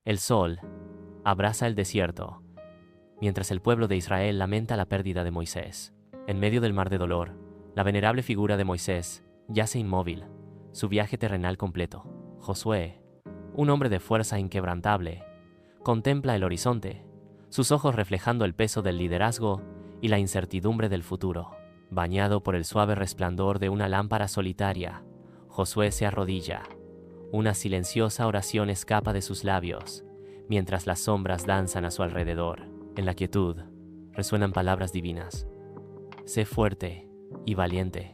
El sol abraza el desierto, mientras el pueblo de Israel lamenta la pérdida de Moisés. En medio del mar de dolor, la venerable figura de Moisés yace inmóvil, su viaje terrenal completo. Josué, un hombre de fuerza inquebrantable, contempla el horizonte, sus ojos reflejando el peso del liderazgo y la incertidumbre del futuro. Bañado por el suave resplandor de una lámpara solitaria, Josué se arrodilla. Una silenciosa oración escapa de sus labios, mientras las sombras danzan a su alrededor. En la quietud, resuenan palabras divinas. Sé fuerte y valiente,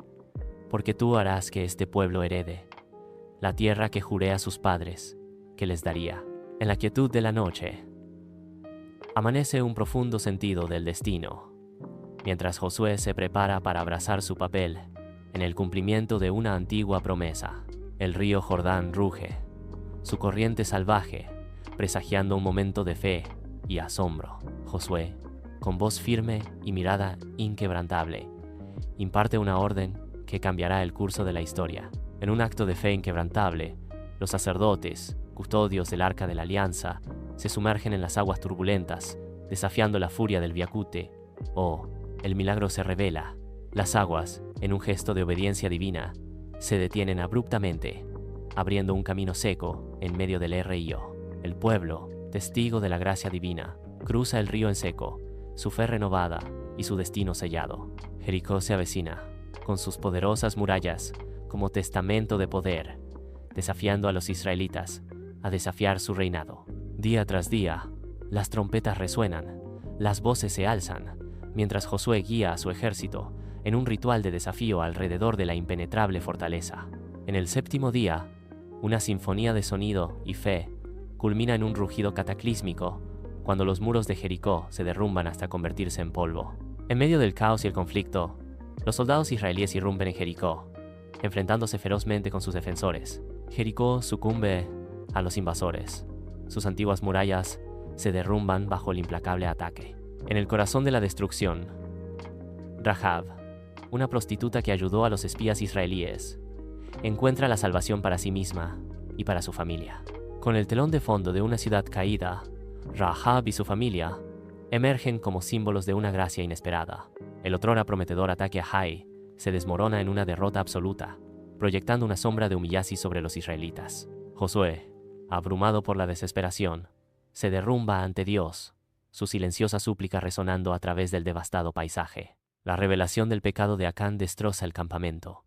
porque tú harás que este pueblo herede la tierra que juré a sus padres que les daría. En la quietud de la noche, amanece un profundo sentido del destino, mientras Josué se prepara para abrazar su papel en el cumplimiento de una antigua promesa. El río Jordán ruge, su corriente salvaje, presagiando un momento de fe y asombro. Josué, con voz firme y mirada inquebrantable, imparte una orden que cambiará el curso de la historia. En un acto de fe inquebrantable, los sacerdotes, custodios del Arca de la Alianza, se sumergen en las aguas turbulentas, desafiando la furia del Viacute. El milagro se revela. Las aguas, en un gesto de obediencia divina, se detienen abruptamente, abriendo un camino seco en medio del río. El pueblo, testigo de la gracia divina, cruza el río en seco, su fe renovada y su destino sellado. Jericó se avecina, con sus poderosas murallas como testamento de poder, desafiando a los israelitas a desafiar su reinado. Día tras día, las trompetas resuenan, las voces se alzan, mientras Josué guía a su ejército en un ritual de desafío alrededor de la impenetrable fortaleza. En el séptimo día, una sinfonía de sonido y fe culmina en un rugido cataclísmico cuando los muros de Jericó se derrumban hasta convertirse en polvo. En medio del caos y el conflicto, los soldados israelíes irrumpen en Jericó, enfrentándose ferozmente con sus defensores. Jericó sucumbe a los invasores. Sus antiguas murallas se derrumban bajo el implacable ataque. En el corazón de la destrucción, Rahab, una prostituta que ayudó a los espías israelíes, encuentra la salvación para sí misma y para su familia. Con el telón de fondo de una ciudad caída, Rahab y su familia emergen como símbolos de una gracia inesperada. El otrora prometedor ataque a Hai se desmorona en una derrota absoluta, proyectando una sombra de humillación sobre los israelitas. Josué, abrumado por la desesperación, se derrumba ante Dios, su silenciosa súplica resonando a través del devastado paisaje. La revelación del pecado de Acán destroza el campamento,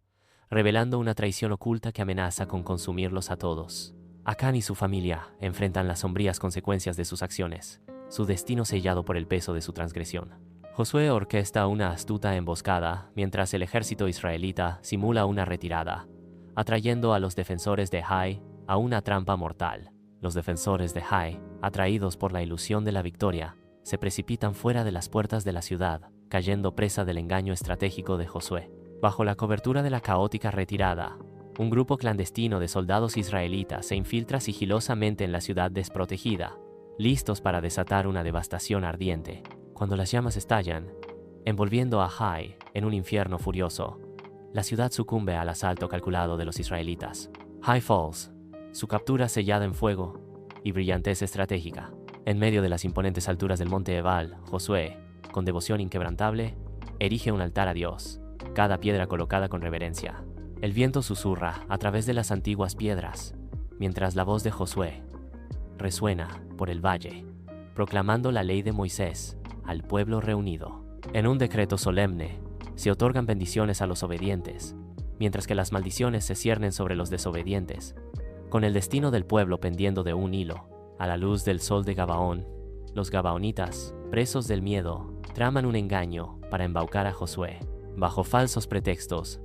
revelando una traición oculta que amenaza con consumirlos a todos. Acán y su familia enfrentan las sombrías consecuencias de sus acciones, su destino sellado por el peso de su transgresión. Josué orquesta una astuta emboscada mientras el ejército israelita simula una retirada, atrayendo a los defensores de Hai a una trampa mortal. Los defensores de Hai, atraídos por la ilusión de la victoria, se precipitan fuera de las puertas de la ciudad, cayendo presa del engaño estratégico de Josué. Bajo la cobertura de la caótica retirada, un grupo clandestino de soldados israelitas se infiltra sigilosamente en la ciudad desprotegida, listos para desatar una devastación ardiente. Cuando las llamas estallan, envolviendo a Hai en un infierno furioso, la ciudad sucumbe al asalto calculado de los israelitas. Hai Falls, su captura sellada en fuego y brillantez estratégica. En medio de las imponentes alturas del monte Ebal, Josué, con devoción inquebrantable, erige un altar a Dios, cada piedra colocada con reverencia. El viento susurra a través de las antiguas piedras, mientras la voz de Josué resuena por el valle, proclamando la ley de Moisés al pueblo reunido. En un decreto solemne, se otorgan bendiciones a los obedientes, mientras que las maldiciones se ciernen sobre los desobedientes, con el destino del pueblo pendiendo de un hilo. A la luz del sol de Gabaón, los gabaonitas, presos del miedo, traman un engaño para embaucar a Josué. Bajo falsos pretextos,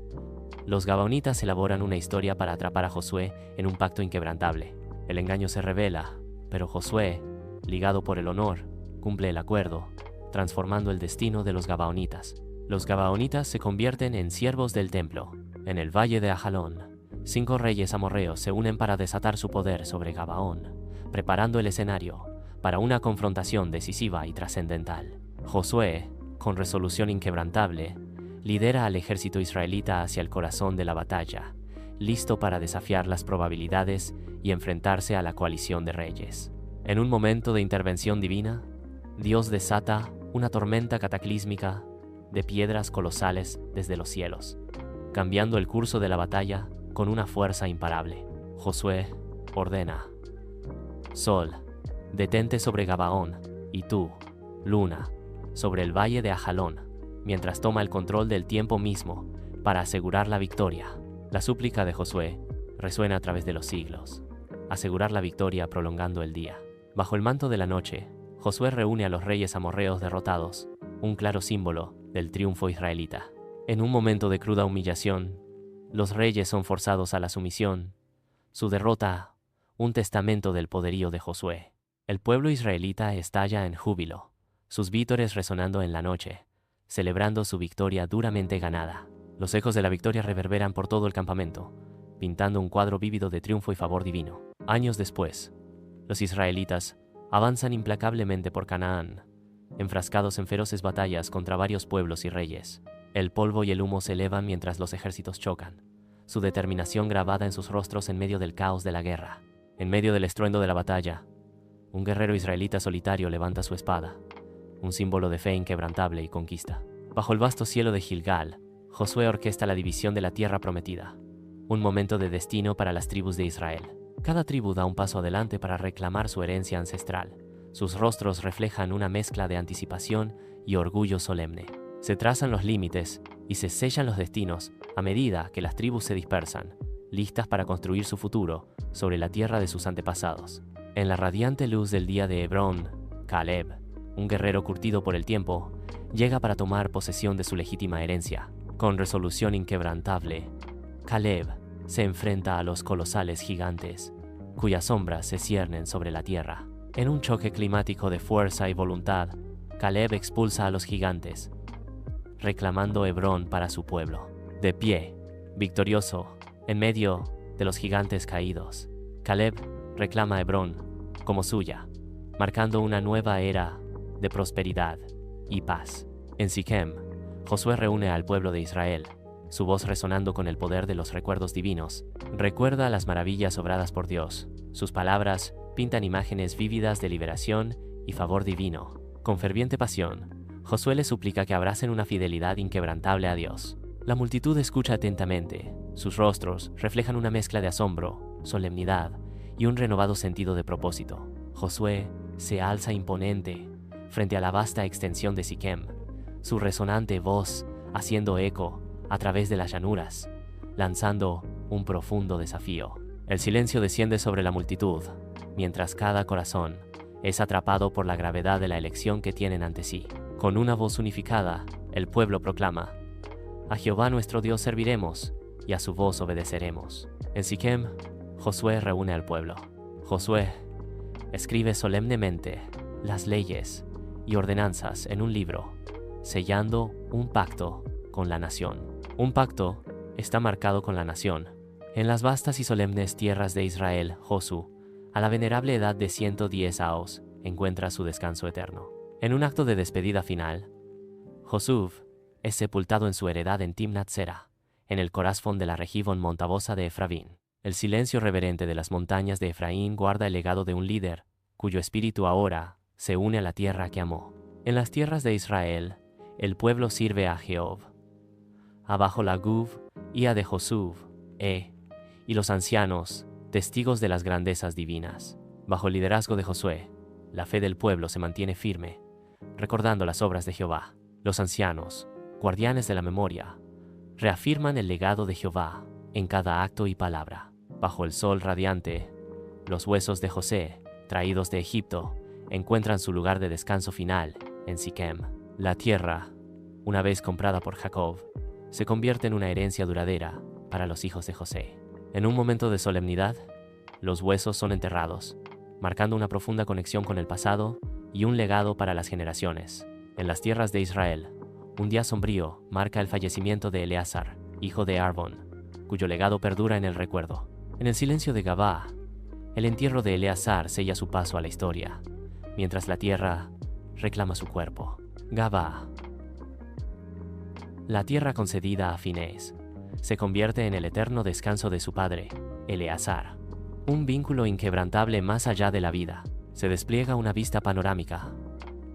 los gabaonitas elaboran una historia para atrapar a Josué en un pacto inquebrantable. El engaño se revela, pero Josué, ligado por el honor, cumple el acuerdo, transformando el destino de los gabaonitas. Los gabaonitas se convierten en siervos del templo. En el valle de Ajalón, 5 reyes amorreos se unen para desatar su poder sobre Gabaón, preparando el escenario para una confrontación decisiva y trascendental. Josué, con resolución inquebrantable, lidera al ejército israelita hacia el corazón de la batalla, listo para desafiar las probabilidades y enfrentarse a la coalición de reyes. En un momento de intervención divina, Dios desata una tormenta cataclísmica de piedras colosales desde los cielos, cambiando el curso de la batalla con una fuerza imparable. Josué ordena: Sol, detente sobre Gabaón, y tú, Luna, sobre el valle de Ajalón, mientras toma el control del tiempo mismo para asegurar la victoria. La súplica de Josué resuena a través de los siglos, asegurar la victoria prolongando el día. Bajo el manto de la noche, Josué reúne a los reyes amorreos derrotados, un claro símbolo del triunfo israelita. En un momento de cruda humillación, los reyes son forzados a la sumisión. Su derrota, un testamento del poderío de Josué. El pueblo israelita estalla en júbilo, sus vítores resonando en la noche, celebrando su victoria duramente ganada. Los ecos de la victoria reverberan por todo el campamento, pintando un cuadro vívido de triunfo y favor divino. Años después, los israelitas avanzan implacablemente por Canaán, enfrascados en feroces batallas contra varios pueblos y reyes. El polvo y el humo se elevan mientras los ejércitos chocan, su determinación grabada en sus rostros en medio del caos de la guerra. En medio del estruendo de la batalla, un guerrero israelita solitario levanta su espada, un símbolo de fe inquebrantable y conquista. Bajo el vasto cielo de Gilgal, Josué orquesta la división de la tierra prometida, un momento de destino para las tribus de Israel. Cada tribu da un paso adelante para reclamar su herencia ancestral. Sus rostros reflejan una mezcla de anticipación y orgullo solemne. Se trazan los límites y se sellan los destinos a medida que las tribus se dispersan, listas para construir su futuro sobre la tierra de sus antepasados. En la radiante luz del día de Hebrón, Caleb, un guerrero curtido por el tiempo, llega para tomar posesión de su legítima herencia. Con resolución inquebrantable, Caleb se enfrenta a los colosales gigantes, cuyas sombras se ciernen sobre la tierra. En un choque climático de fuerza y voluntad, Caleb expulsa a los gigantes, reclamando Hebrón para su pueblo. De pie, victorioso, en medio de los gigantes caídos, Caleb reclama Hebrón como suya, marcando una nueva era de prosperidad y paz. En Siquem, Josué reúne al pueblo de Israel, su voz resonando con el poder de los recuerdos divinos. Recuerda las maravillas obradas por Dios. Sus palabras pintan imágenes vívidas de liberación y favor divino. Con ferviente pasión, Josué les suplica que abracen una fidelidad inquebrantable a Dios. La multitud escucha atentamente. Sus rostros reflejan una mezcla de asombro, solemnidad y un renovado sentido de propósito. Josué se alza imponente frente a la vasta extensión de Siquem, su resonante voz haciendo eco a través de las llanuras, lanzando un profundo desafío. El silencio desciende sobre la multitud, mientras cada corazón es atrapado por la gravedad de la elección que tienen ante sí. Con una voz unificada, el pueblo proclama: a Jehová nuestro Dios serviremos, y a su voz obedeceremos. En Siquem, Josué reúne al pueblo. Josué escribe solemnemente las leyes y ordenanzas en un libro, sellando un pacto con la nación. Un pacto está marcado con la nación. En las vastas y solemnes tierras de Israel, Josu, a la venerable edad de 110 años, encuentra su descanso eterno. En un acto de despedida final, Josué es sepultado en su heredad en Timnat Sera, en el corazón de la región montabosa de Efraín. El silencio reverente de las montañas de Efraín guarda el legado de un líder, cuyo espíritu ahora se une a la tierra que amó. En las tierras de Israel, el pueblo sirve a Jehová. Abajo la Guv, hija de Josué, y los ancianos, testigos de las grandezas divinas. Bajo el liderazgo de Josué, la fe del pueblo se mantiene firme, recordando las obras de Jehová. Los ancianos, guardianes de la memoria, reafirman el legado de Jehová en cada acto y palabra. Bajo el sol radiante, los huesos de José, traídos de Egipto, encuentran su lugar de descanso final en Siquem. La tierra, una vez comprada por Jacob, se convierte en una herencia duradera para los hijos de José. En un momento de solemnidad, los huesos son enterrados, marcando una profunda conexión con el pasado y un legado para las generaciones. En las tierras de Israel, un día sombrío marca el fallecimiento de Eleazar, hijo de Arbón, cuyo legado perdura en el recuerdo. En el silencio de Gabá, el entierro de Eleazar sella su paso a la historia, mientras la tierra reclama su cuerpo. Gabá, la tierra concedida a Finés, se convierte en el eterno descanso de su padre, Eleazar, un vínculo inquebrantable más allá de la vida. se despliega una vista panorámica,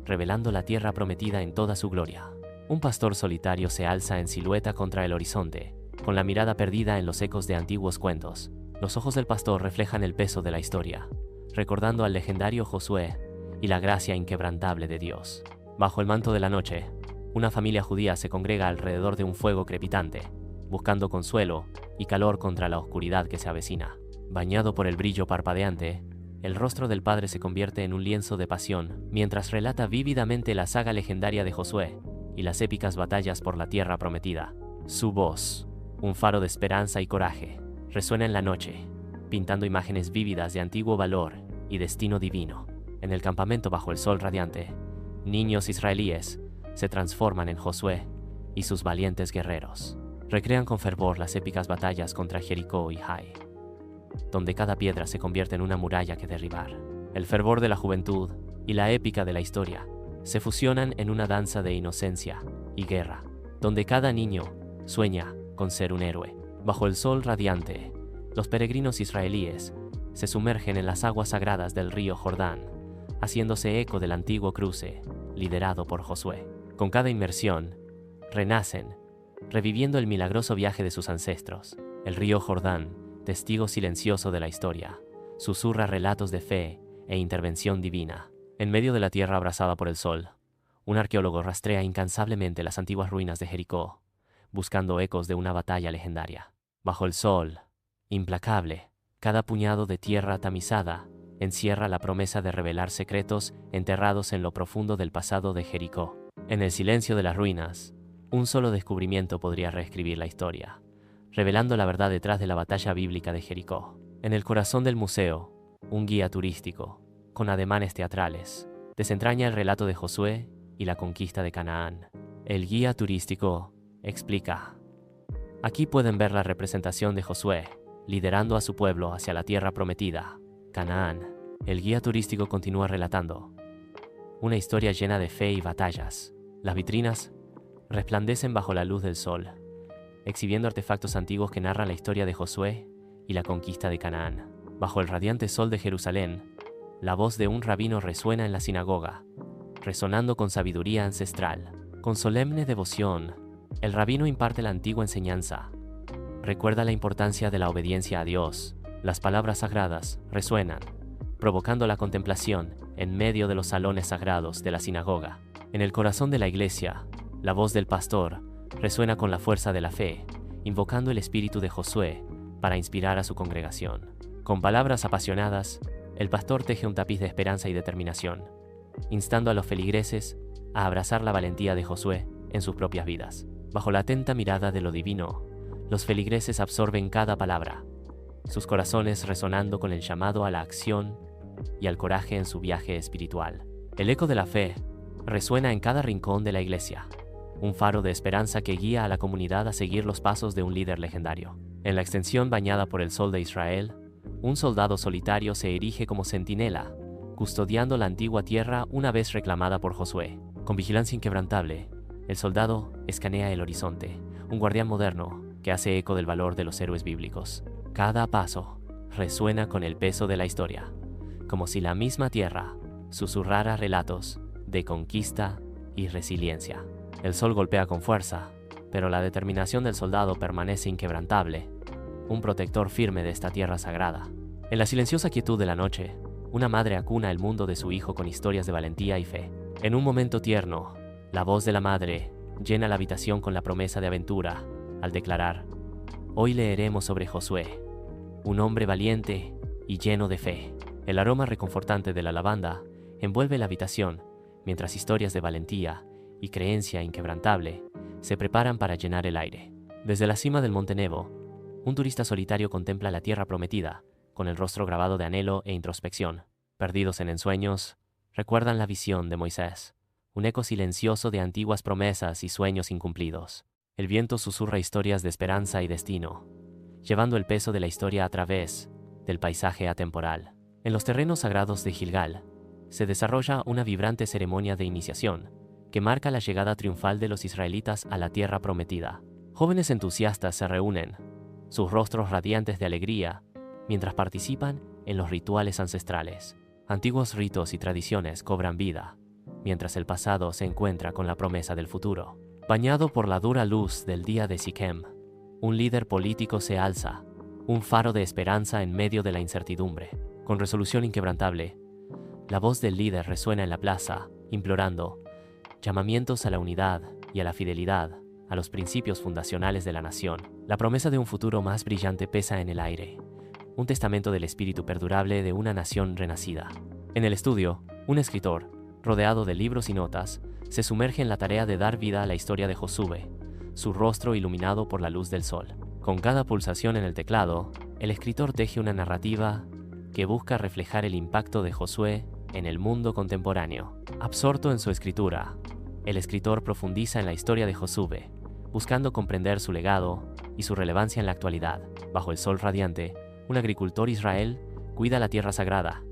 revelando la tierra prometida en toda su gloria. Un pastor solitario se alza en silueta contra el horizonte, con la mirada perdida en los ecos de antiguos cuentos. Los ojos del pastor reflejan el peso de la historia, recordando al legendario Josué y la gracia inquebrantable de Dios. Bajo el manto de la noche, una familia judía se congrega alrededor de un fuego crepitante, buscando consuelo y calor contra la oscuridad que se avecina. Bañado por el brillo parpadeante, el rostro del padre se convierte en un lienzo de pasión, mientras relata vívidamente la saga legendaria de Josué y las épicas batallas por la tierra prometida. Su voz, un faro de esperanza y coraje, resuena en la noche, pintando imágenes vívidas de antiguo valor y destino divino. En el campamento bajo el sol radiante, niños israelíes se transforman en Josué y sus valientes guerreros. Recrean con fervor las épicas batallas contra Jericó y Hai, donde cada piedra se convierte en una muralla que derribar. El fervor de la juventud y la épica de la historia se fusionan en una danza de inocencia y guerra, donde cada niño sueña con ser un héroe. Bajo el sol radiante, los peregrinos israelíes se sumergen en las aguas sagradas del río Jordán, haciéndose eco del antiguo cruce liderado por Josué. Con cada inmersión, renacen, reviviendo el milagroso viaje de sus ancestros. El río Jordán, testigo silencioso de la historia, susurra relatos de fe e intervención divina. En medio de la tierra abrasada por el sol, un arqueólogo rastrea incansablemente las antiguas ruinas de Jericó, buscando ecos de una batalla legendaria. Bajo el sol, implacable, cada puñado de tierra tamizada encierra la promesa de revelar secretos enterrados en lo profundo del pasado de Jericó. En el silencio de las ruinas, un solo descubrimiento podría reescribir la historia, revelando la verdad detrás de la batalla bíblica de Jericó. En el corazón del museo, un guía turístico, con ademanes teatrales, desentraña el relato de Josué y la conquista de Canaán. El guía turístico explica: aquí pueden ver la representación de Josué, liderando a su pueblo hacia la tierra prometida, Canaán. El guía turístico continúa relatando una historia llena de fe y batallas. Las vitrinas resplandecen bajo la luz del sol, exhibiendo artefactos antiguos que narran la historia de Josué y la conquista de Canaán. Bajo el radiante sol de Jerusalén, la voz de un rabino resuena en la sinagoga, resonando con sabiduría ancestral. Con solemne devoción, el rabino imparte la antigua enseñanza. Recuerda la importancia de la obediencia a Dios. Las palabras sagradas resuenan, provocando la contemplación en medio de los salones sagrados de la sinagoga. En el corazón de la iglesia, la voz del pastor resuena con la fuerza de la fe, invocando el espíritu de Josué para inspirar a su congregación. Con palabras apasionadas, el pastor teje un tapiz de esperanza y determinación, instando a los feligreses a abrazar la valentía de Josué en sus propias vidas. Bajo la atenta mirada de lo divino, los feligreses absorben cada palabra, sus corazones resonando con el llamado a la acción y al coraje en su viaje espiritual. El eco de la fe resuena en cada rincón de la iglesia, un faro de esperanza que guía a la comunidad a seguir los pasos de un líder legendario. En la extensión bañada por el sol de Israel, un soldado solitario se erige como centinela, custodiando la antigua tierra una vez reclamada por Josué. Con vigilancia inquebrantable, el soldado escanea el horizonte, un guardián moderno que hace eco del valor de los héroes bíblicos. Cada paso resuena con el peso de la historia, como si la misma tierra susurrara relatos de conquista y resiliencia. El sol golpea con fuerza, pero la determinación del soldado permanece inquebrantable, un protector firme de esta tierra sagrada. En la silenciosa quietud de la noche, una madre acuna el mundo de su hijo con historias de valentía y fe. En un momento tierno, la voz de la madre llena la habitación con la promesa de aventura, al declarar: hoy leeremos sobre Josué, un hombre valiente y lleno de fe. El aroma reconfortante de la lavanda envuelve la habitación, mientras historias de valentía y creencia inquebrantable se preparan para llenar el aire. Desde la cima del Monte Nebo, un turista solitario contempla la tierra prometida, con el rostro grabado de anhelo e introspección. Perdidos en ensueños, recuerdan la visión de Moisés, un eco silencioso de antiguas promesas y sueños incumplidos. El viento susurra historias de esperanza y destino, llevando el peso de la historia a través del paisaje atemporal. En los terrenos sagrados de Gilgal, se desarrolla una vibrante ceremonia de iniciación que marca la llegada triunfal de los israelitas a la tierra prometida. Jóvenes entusiastas se reúnen, sus rostros radiantes de alegría, mientras participan en los rituales ancestrales. Antiguos ritos y tradiciones cobran vida, mientras el pasado se encuentra con la promesa del futuro. Bañado por la dura luz del día de Siquem, un líder político se alza, un faro de esperanza en medio de la incertidumbre. Con resolución inquebrantable, la voz del líder resuena en la plaza, implorando llamamientos a la unidad y a la fidelidad, a los principios fundacionales de la nación. La promesa de un futuro más brillante pesa en el aire, un testamento del espíritu perdurable de una nación renacida. En el estudio, un escritor, rodeado de libros y notas, se sumerge en la tarea de dar vida a la historia de Josué, su rostro iluminado por la luz del sol. Con cada pulsación en el teclado, el escritor teje una narrativa que busca reflejar el impacto de Josué en el mundo contemporáneo. Absorto en su escritura, el escritor profundiza en la historia de Josué, buscando comprender su legado y su relevancia en la actualidad. Bajo el sol radiante, un agricultor israel cuida la tierra sagrada,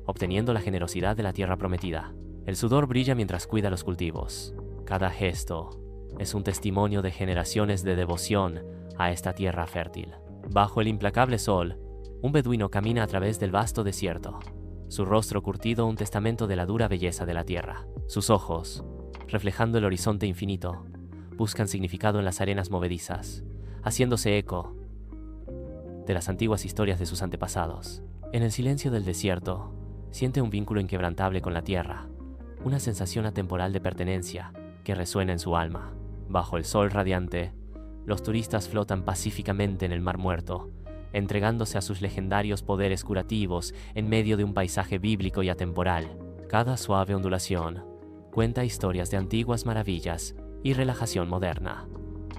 obteniendo la generosidad de la tierra prometida. El sudor brilla mientras cuida los cultivos. Cada gesto es un testimonio de generaciones de devoción a esta tierra fértil. Bajo el implacable sol, un beduino camina a través del vasto desierto, su rostro curtido un testamento de la dura belleza de la tierra. Sus ojos, reflejando el horizonte infinito, buscan significado en las arenas movedizas, haciéndose eco de las antiguas historias de sus antepasados. En el silencio del desierto, siente un vínculo inquebrantable con la tierra, una sensación atemporal de pertenencia que resuena en su alma. Bajo el sol radiante, los turistas flotan pacíficamente en el Mar Muerto, entregándose a sus legendarios poderes curativos en medio de un paisaje bíblico y atemporal. Cada suave ondulación cuenta historias de antiguas maravillas y relajación moderna,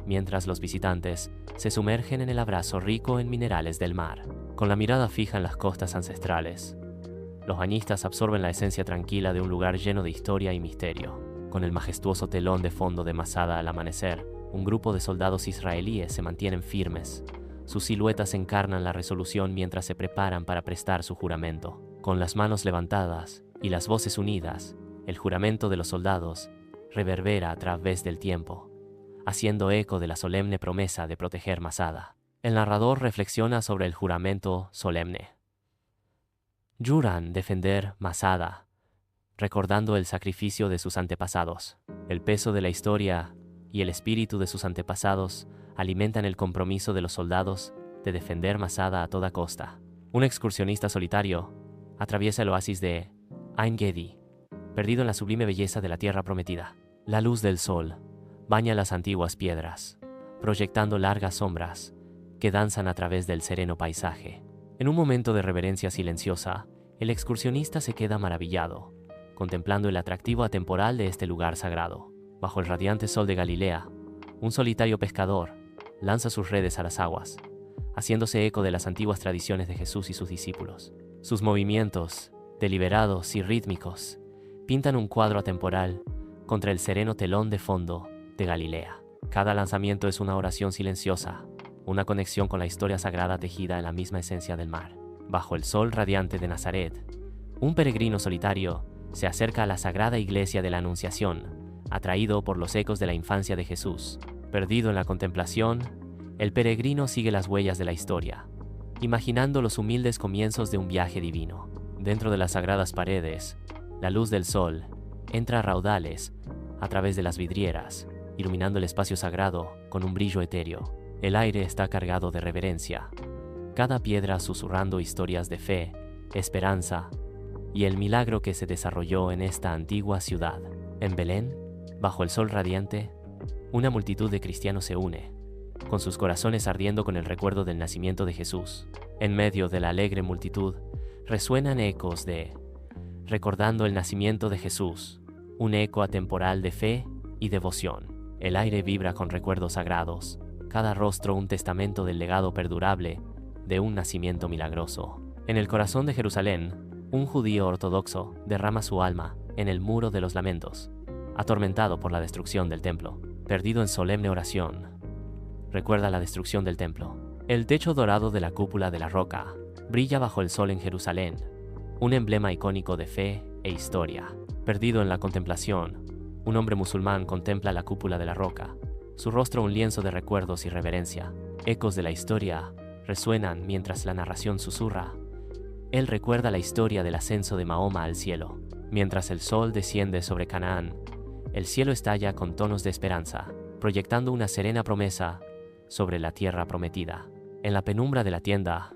mientras los visitantes se sumergen en el abrazo rico en minerales del mar. Con la mirada fija en las costas ancestrales, los bañistas absorben la esencia tranquila de un lugar lleno de historia y misterio. Con el majestuoso telón de fondo de Masada al amanecer, un grupo de soldados israelíes se mantienen firmes. Sus siluetas encarnan la resolución mientras se preparan para prestar su juramento. Con las manos levantadas y las voces unidas, el juramento de los soldados reverbera a través del tiempo, haciendo eco de la solemne promesa de proteger Masada. El narrador reflexiona sobre el juramento solemne. Juran defender Masada, recordando el sacrificio de sus antepasados. El peso de la historia y el espíritu de sus antepasados alimentan el compromiso de los soldados de defender Masada a toda costa. Un excursionista solitario atraviesa el oasis de Ain Gedi, perdido en la sublime belleza de la tierra prometida. La luz del sol baña las antiguas piedras, proyectando largas sombras que danzan a través del sereno paisaje. En un momento de reverencia silenciosa, el excursionista se queda maravillado, contemplando el atractivo atemporal de este lugar sagrado. Bajo el radiante sol de Galilea, un solitario pescador lanza sus redes a las aguas, haciéndose eco de las antiguas tradiciones de Jesús y sus discípulos. Sus movimientos, deliberados y rítmicos, pintan un cuadro atemporal contra el sereno telón de fondo de Galilea. Cada lanzamiento es una oración silenciosa, una conexión con la historia sagrada tejida en la misma esencia del mar. Bajo el sol radiante de Nazaret, un peregrino solitario se acerca a la sagrada iglesia de la Anunciación, atraído por los ecos de la infancia de Jesús. Perdido en la contemplación, el peregrino sigue las huellas de la historia, imaginando los humildes comienzos de un viaje divino. Dentro de las sagradas paredes, la luz del sol entra a raudales a través de las vidrieras, iluminando el espacio sagrado con un brillo etéreo. El aire está cargado de reverencia, cada piedra susurrando historias de fe, esperanza y el milagro que se desarrolló en esta antigua ciudad. En Belén, bajo el sol radiante, una multitud de cristianos se une, con sus corazones ardiendo con el recuerdo del nacimiento de Jesús. En medio de la alegre multitud, resuenan ecos de recordando el nacimiento de Jesús, un eco atemporal de fe y devoción. El aire vibra con recuerdos sagrados, cada rostro un testamento del legado perdurable de un nacimiento milagroso. En el corazón de Jerusalén, un judío ortodoxo derrama su alma en el muro de los lamentos, atormentado por la destrucción del templo. Perdido en solemne oración, recuerda la destrucción del templo. El techo dorado de la cúpula de la roca brilla bajo el sol en Jerusalén, un emblema icónico de fe e historia. Perdido en la contemplación, un hombre musulmán contempla la cúpula de la roca, su rostro un lienzo de recuerdos y reverencia. Ecos de la historia resuenan mientras la narración susurra Él recuerda la historia del ascenso de Mahoma al cielo. Mientras el sol desciende sobre Canaán, el cielo estalla con tonos de esperanza, proyectando una serena promesa sobre la tierra prometida. En la penumbra de la tienda,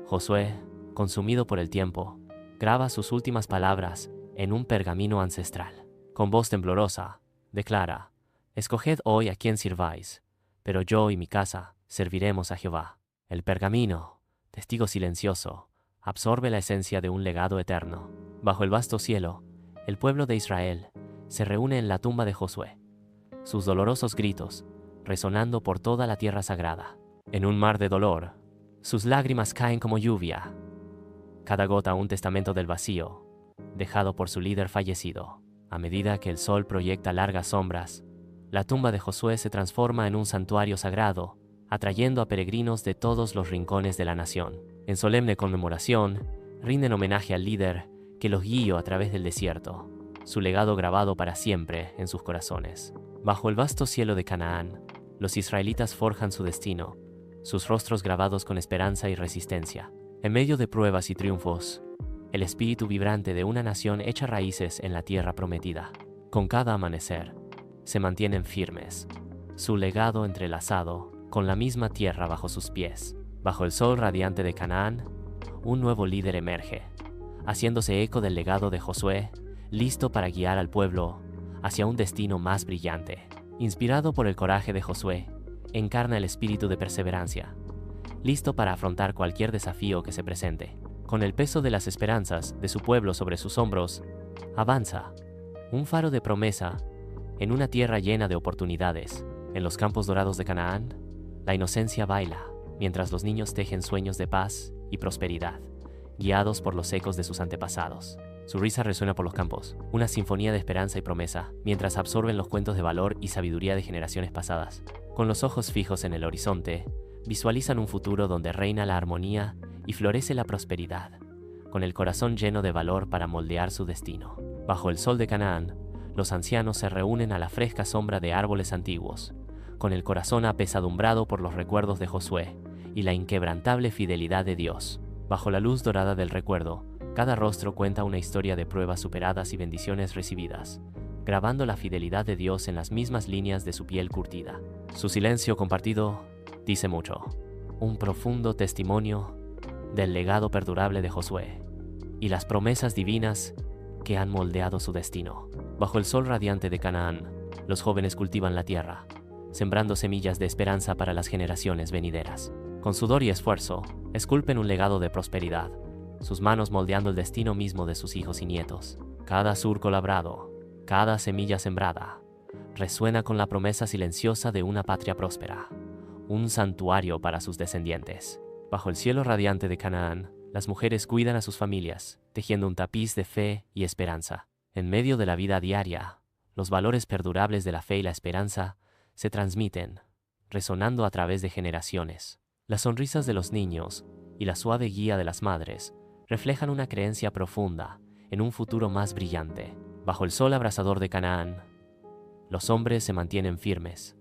Josué, consumido por el tiempo, graba sus últimas palabras en un pergamino ancestral. Con voz temblorosa, declara: «Escoged hoy a quién sirváis, pero yo y mi casa serviremos a Jehová». El pergamino, testigo silencioso, absorbe la esencia de un legado eterno. Bajo el vasto cielo, el pueblo de Israel se reúne en la tumba de Josué, sus dolorosos gritos resonando por toda la tierra sagrada. En un mar de dolor, sus lágrimas caen como lluvia, cada gota un testamento del vacío, dejado por su líder fallecido. A medida que el sol proyecta largas sombras, la tumba de Josué se transforma en un santuario sagrado, atrayendo a peregrinos de todos los rincones de la nación. En solemne conmemoración, rinden homenaje al líder que los guió a través del desierto, su legado grabado para siempre en sus corazones. Bajo el vasto cielo de Canaán, los israelitas forjan su destino, sus rostros grabados con esperanza y resistencia. En medio de pruebas y triunfos, el espíritu vibrante de una nación echa raíces en la tierra prometida. Con cada amanecer, se mantienen firmes, su legado entrelazado con la misma tierra bajo sus pies. Bajo el sol radiante de Canaán, un nuevo líder emerge, haciéndose eco del legado de Josué, listo para guiar al pueblo hacia un destino más brillante. Inspirado por el coraje de Josué, encarna el espíritu de perseverancia, listo para afrontar cualquier desafío que se presente. Con el peso de las esperanzas de su pueblo sobre sus hombros, avanza, un faro de promesa, en una tierra llena de oportunidades. En los campos dorados de Canaán, la inocencia baila, mientras los niños tejen sueños de paz y prosperidad, guiados por los ecos de sus antepasados. Su risa resuena por los campos, una sinfonía de esperanza y promesa, mientras absorben los cuentos de valor y sabiduría de generaciones pasadas. Con los ojos fijos en el horizonte, visualizan un futuro donde reina la armonía y florece la prosperidad, con el corazón lleno de valor para moldear su destino. Bajo el sol de Canaán, los ancianos se reúnen a la fresca sombra de árboles antiguos, con el corazón apesadumbrado por los recuerdos de Josué y la inquebrantable fidelidad de Dios. Bajo la luz dorada del recuerdo, cada rostro cuenta una historia de pruebas superadas y bendiciones recibidas, grabando la fidelidad de Dios en las mismas líneas de su piel curtida. Su silencio compartido dice mucho, un profundo testimonio del legado perdurable de Josué y las promesas divinas que han moldeado su destino. Bajo el sol radiante de Canaán, los jóvenes cultivan la tierra, sembrando semillas de esperanza para las generaciones venideras. Con sudor y esfuerzo, esculpen un legado de prosperidad, sus manos moldeando el destino mismo de sus hijos y nietos. Cada surco labrado, cada semilla sembrada, resuena con la promesa silenciosa de una patria próspera, un santuario para sus descendientes. Bajo el cielo radiante de Canaán, las mujeres cuidan a sus familias, tejiendo un tapiz de fe y esperanza. En medio de la vida diaria, los valores perdurables de la fe y la esperanza se transmiten, resonando a través de generaciones. Las sonrisas de los niños y la suave guía de las madres reflejan una creencia profunda en un futuro más brillante. Bajo el sol abrasador de Canaán, los hombres se mantienen firmes,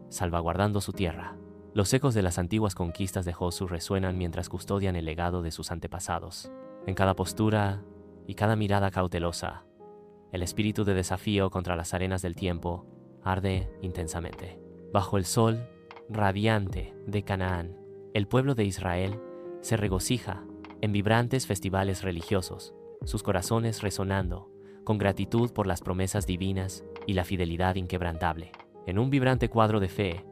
salvaguardando su tierra. Los ecos de las antiguas conquistas de Josué resuenan mientras custodian el legado de sus antepasados. En cada postura y cada mirada cautelosa, el espíritu de desafío contra las arenas del tiempo arde intensamente. Bajo el sol radiante de Canaán, el pueblo de Israel se regocija en vibrantes festivales religiosos, sus corazones resonando con gratitud por las promesas divinas y la fidelidad inquebrantable. En un vibrante cuadro de fe,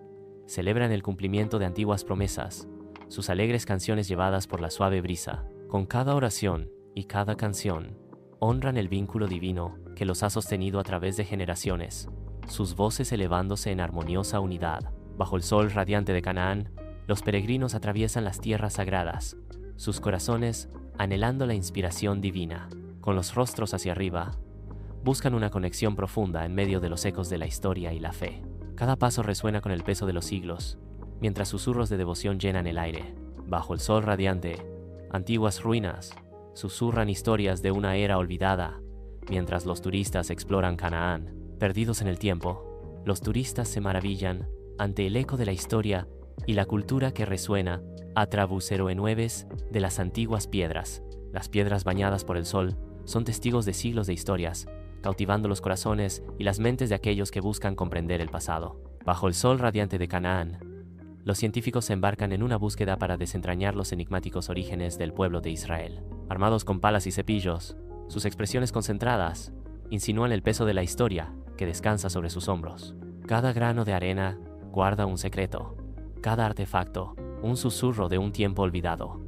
celebran el cumplimiento de antiguas promesas, sus alegres canciones llevadas por la suave brisa. Con cada oración y cada canción, honran el vínculo divino que los ha sostenido a través de generaciones, sus voces elevándose en armoniosa unidad. Bajo el sol radiante de Canaán, los peregrinos atraviesan las tierras sagradas, sus corazones anhelando la inspiración divina. Con los rostros hacia arriba, buscan una conexión profunda en medio de los ecos de la historia y la fe. Cada paso resuena con el peso de los siglos, mientras susurros de devoción llenan el aire. Bajo el sol radiante, antiguas ruinas susurran historias de una era olvidada, mientras los turistas exploran Canaán. Perdidos en el tiempo, los turistas se maravillan ante el eco de la historia y la cultura que resuena a trabuceroenueves de las antiguas piedras. Las piedras bañadas por el sol son testigos de siglos de historias, cautivando los corazones y las mentes de aquellos que buscan comprender el pasado. Bajo el sol radiante de Canaán, los científicos se embarcan en una búsqueda para desentrañar los enigmáticos orígenes del pueblo de Israel. Armados con palas y cepillos, sus expresiones concentradas insinúan el peso de la historia que descansa sobre sus hombros. Cada grano de arena guarda un secreto, cada artefacto un susurro de un tiempo olvidado,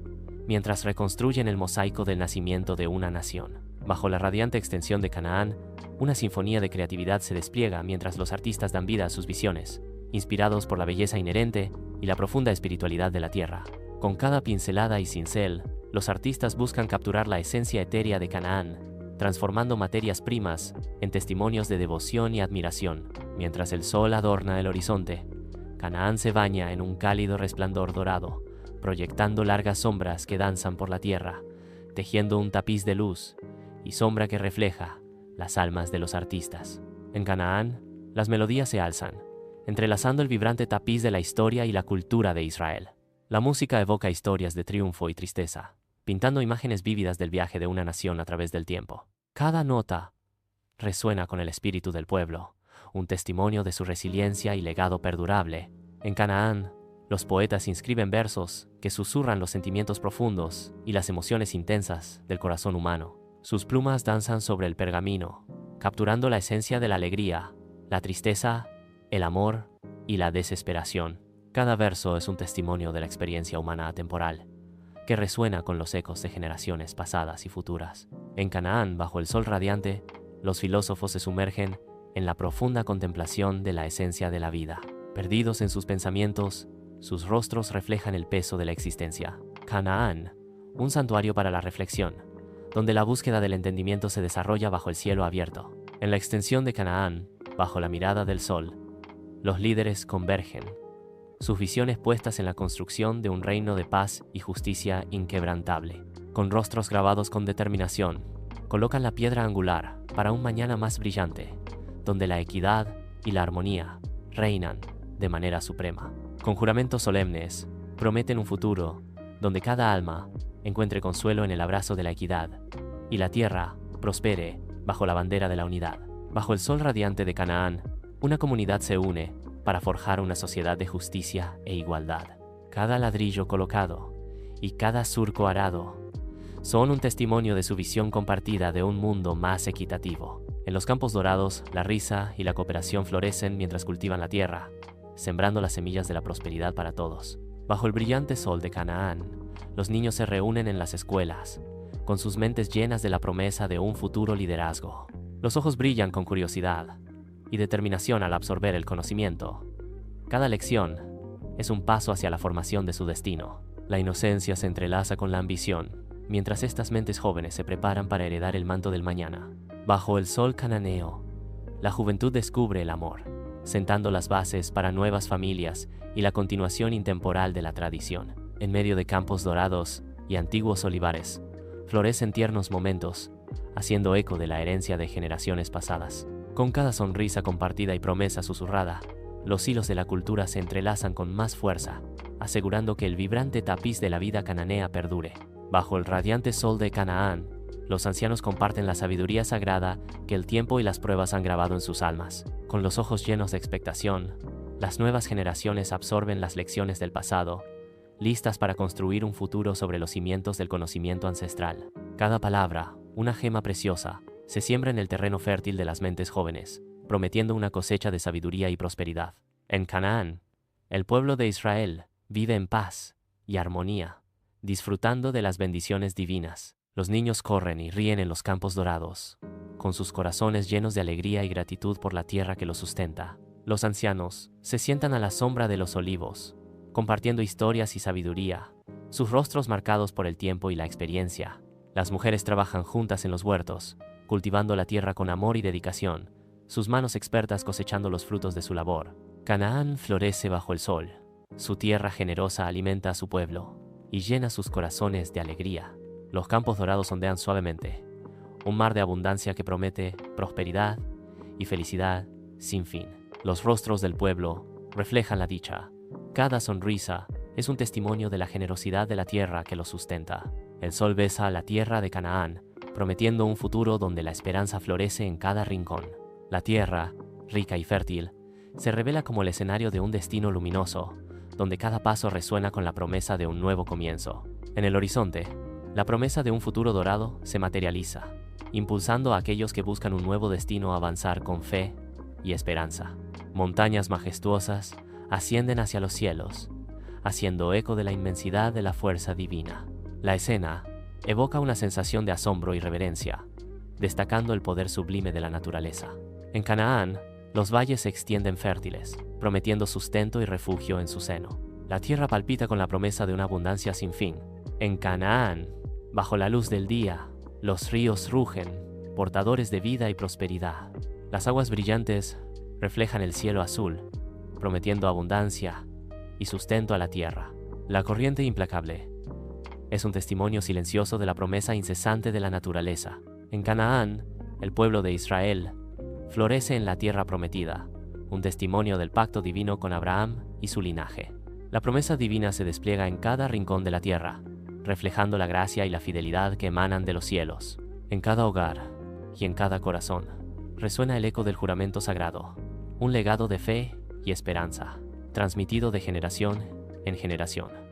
mientras reconstruyen el mosaico del nacimiento de una nación. Bajo la radiante extensión de Canaán, una sinfonía de creatividad se despliega mientras los artistas dan vida a sus visiones, inspirados por la belleza inherente y la profunda espiritualidad de la tierra. Con cada pincelada y cincel, los artistas buscan capturar la esencia etérea de Canaán, transformando materias primas en testimonios de devoción y admiración. Mientras el sol adorna el horizonte, Canaán se baña en un cálido resplandor dorado, proyectando largas sombras que danzan por la tierra, tejiendo un tapiz de luz y sombra que refleja las almas de los artistas. En Canaán, las melodías se alzan, entrelazando el vibrante tapiz de la historia y la cultura de Israel. La música evoca historias de triunfo y tristeza, pintando imágenes vívidas del viaje de una nación a través del tiempo. Cada nota resuena con el espíritu del pueblo, un testimonio de su resiliencia y legado perdurable. En Canaán, los poetas inscriben versos que susurran los sentimientos profundos y las emociones intensas del corazón humano. Sus plumas danzan sobre el pergamino, capturando la esencia de la alegría, la tristeza, el amor y la desesperación. Cada verso es un testimonio de la experiencia humana atemporal, que resuena con los ecos de generaciones pasadas y futuras. En Canaán, bajo el sol radiante, los filósofos se sumergen en la profunda contemplación de la esencia de la vida. Perdidos en sus pensamientos, sus rostros reflejan el peso de la existencia. Canaán, un santuario para la reflexión, donde la búsqueda del entendimiento se desarrolla bajo el cielo abierto. En la extensión de Canaán, bajo la mirada del sol, los líderes convergen, sus visiones puestas en la construcción de un reino de paz y justicia inquebrantable. Con rostros grabados con determinación, colocan la piedra angular para un mañana más brillante, donde la equidad y la armonía reinan de manera suprema. Con juramentos solemnes, prometen un futuro donde cada alma encuentre consuelo en el abrazo de la equidad y la tierra prospere bajo la bandera de la unidad. Bajo el sol radiante de Canaán, una comunidad se une para forjar una sociedad de justicia e igualdad. Cada ladrillo colocado y cada surco arado son un testimonio de su visión compartida de un mundo más equitativo. En los campos dorados, la risa y la cooperación florecen mientras cultivan la tierra, sembrando las semillas de la prosperidad para todos. Bajo el brillante sol de Canaán, los niños se reúnen en las escuelas, con sus mentes llenas de la promesa de un futuro liderazgo. Los ojos brillan con curiosidad y determinación al absorber el conocimiento. Cada lección es un paso hacia la formación de su destino. La inocencia se entrelaza con la ambición, mientras estas mentes jóvenes se preparan para heredar el manto del mañana. Bajo el sol cananeo, la juventud descubre el amor, sentando las bases para nuevas familias y la continuación intemporal de la tradición. En medio de campos dorados y antiguos olivares, florecen tiernos momentos, haciendo eco de la herencia de generaciones pasadas. Con cada sonrisa compartida y promesa susurrada, los hilos de la cultura se entrelazan con más fuerza, asegurando que el vibrante tapiz de la vida cananea perdure. Bajo el radiante sol de Canaán, los ancianos comparten la sabiduría sagrada que el tiempo y las pruebas han grabado en sus almas. Con los ojos llenos de expectación, las nuevas generaciones absorben las lecciones del pasado, listas para construir un futuro sobre los cimientos del conocimiento ancestral. Cada palabra, una gema preciosa, se siembra en el terreno fértil de las mentes jóvenes, prometiendo una cosecha de sabiduría y prosperidad. En Canaán, el pueblo de Israel vive en paz y armonía, disfrutando de las bendiciones divinas. Los niños corren y ríen en los campos dorados, con sus corazones llenos de alegría y gratitud por la tierra que los sustenta. Los ancianos se sientan a la sombra de los olivos, compartiendo historias y sabiduría, sus rostros marcados por el tiempo y la experiencia. Las mujeres trabajan juntas en los huertos, cultivando la tierra con amor y dedicación, sus manos expertas cosechando los frutos de su labor. Canaán florece bajo el sol, su tierra generosa alimenta a su pueblo y llena sus corazones de alegría. Los campos dorados ondean suavemente, un mar de abundancia que promete prosperidad y felicidad sin fin. Los rostros del pueblo reflejan la dicha. Cada sonrisa es un testimonio de la generosidad de la tierra que los sustenta. El sol besa la tierra de Canaán, prometiendo un futuro donde la esperanza florece en cada rincón. La tierra, rica y fértil, se revela como el escenario de un destino luminoso, donde cada paso resuena con la promesa de un nuevo comienzo. En el horizonte, la promesa de un futuro dorado se materializa, impulsando a aquellos que buscan un nuevo destino a avanzar con fe y esperanza. Montañas majestuosas ascienden hacia los cielos, haciendo eco de la inmensidad de la fuerza divina. La escena evoca una sensación de asombro y reverencia, destacando el poder sublime de la naturaleza. En Canaán, los valles se extienden fértiles, prometiendo sustento y refugio en su seno. La tierra palpita con la promesa de una abundancia sin fin. En Canaán, bajo la luz del día, los ríos rugen, portadores de vida y prosperidad. Las aguas brillantes reflejan el cielo azul, prometiendo abundancia y sustento a la tierra. La corriente implacable es un testimonio silencioso de la promesa incesante de la naturaleza. En Canaán, el pueblo de Israel florece en la tierra prometida, un testimonio del pacto divino con Abraham y su linaje. La promesa divina se despliega en cada rincón de la tierra, reflejando la gracia y la fidelidad que emanan de los cielos. En cada hogar y en cada corazón resuena el eco del juramento sagrado, un legado de fe y esperanza, transmitido de generación en generación.